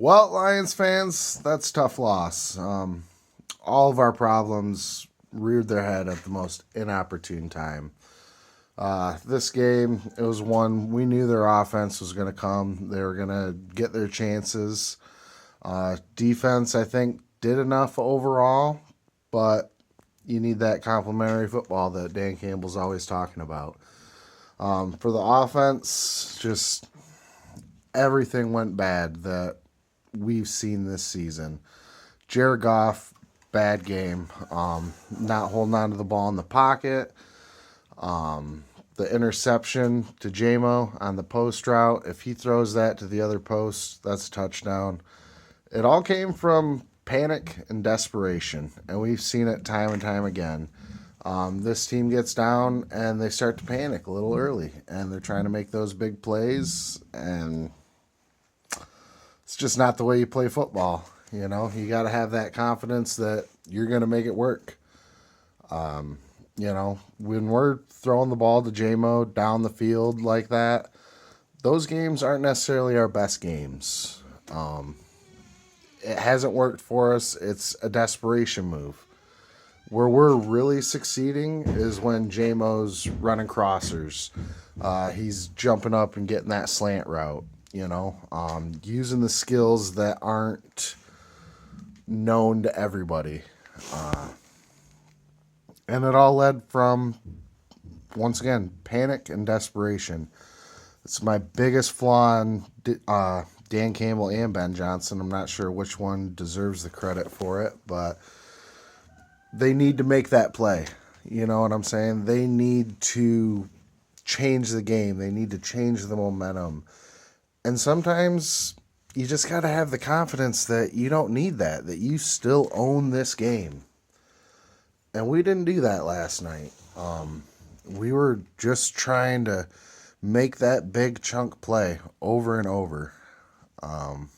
Well, Lions fans, that's a tough loss. All of our problems reared their head at the most inopportune time. This game, it was one we knew their offense was going to come. They were going to get their chances. Defense, I think, did enough overall, but you need that complementary football that Dan Campbell's always talking about. For the offense, just everything went bad that we've seen this season. Jared Goff, bad game. Not holding on to the ball in the pocket. The interception to JMO on the post route. If he throws that to the other post, that's a touchdown. It all came from panic and desperation, and we've seen it time and time again. This team gets down and they start to panic a little early, and they're trying to make those big plays, and it's just not the way you play football. You got to have that confidence that you're going to make it work. When we're throwing the ball to JMO down the field like that, those games aren't necessarily our best games. It hasn't worked for us. It's a desperation move. Where we're really succeeding is when JMO's running crossers. He's jumping up and getting that slant route, using the skills that aren't known to everybody. And it all led from, once again, panic and desperation. It's my biggest flaw in Dan Campbell and Ben Johnson. I'm not sure which one deserves the credit for it, but they need to make that play. You know what I'm saying? They need to change the game. They need to change the momentum. And sometimes you just got to have the confidence that you don't need that you still own this game. And we didn't do that last night. We were just trying to make that big chunk play over and over. And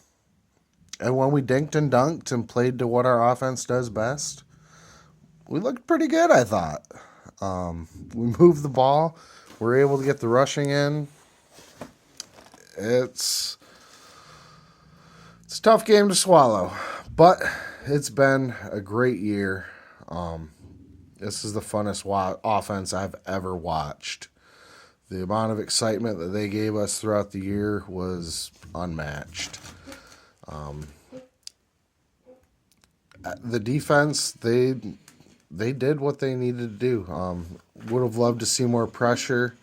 when we dinked and dunked and played to what our offense does best, we looked pretty good, I thought. We moved the ball. We're able to get the rushing in. It's a tough game to swallow, but it's been a great year. This is the funnest offense I've ever watched. The amount of excitement that they gave us throughout the year was unmatched. The defense, they did what they needed to do. Would have loved to see more pressure,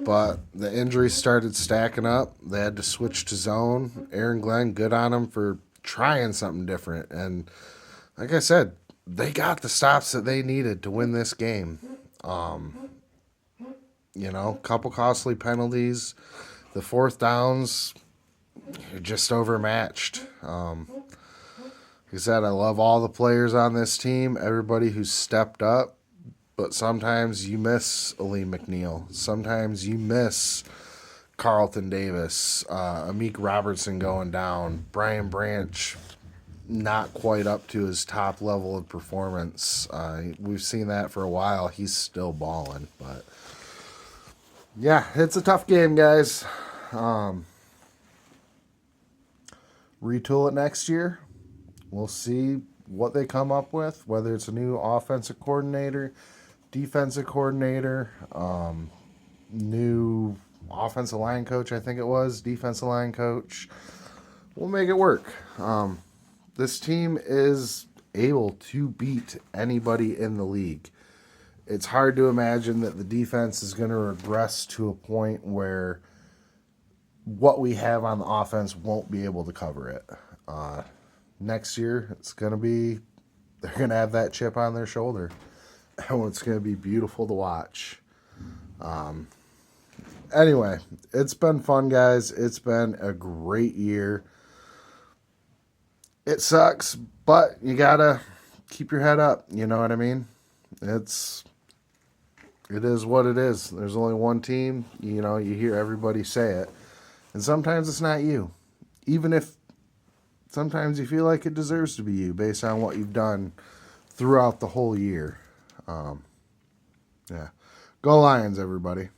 but the injuries started stacking up. They had to switch to zone. Aaron Glenn, good on him for trying something different. And like I said, they got the stops that they needed to win this game. Couple costly penalties. The fourth downs, you're just overmatched. Like I said, I love all the players on this team, everybody who's stepped up, but sometimes you miss Aleem McNeil. Sometimes you miss Carlton Davis, Amik Robertson going down, Brian Branch not quite up to his top level of performance. We've seen that for a while. He's still balling, but yeah, it's a tough game, guys. Retool it next year. We'll see what they come up with, whether it's a new offensive coordinator, defensive coordinator, new offensive line coach, I think it was, defensive line coach. We'll make it work. This team is able to beat anybody in the league. It's hard to imagine that the defense is going to regress to a point where what we have on the offense won't be able to cover it. Next year, they're going to have that chip on their shoulder. And it's going to be beautiful to watch. Anyway, it's been fun, guys. It's been a great year. It sucks, but you got to keep your head up. You know what I mean? It is what it is. There's only one team. You hear everybody say it. And sometimes it's not you. Even if sometimes you feel like it deserves to be you based on what you've done throughout the whole year. Yeah. Go Lions, everybody.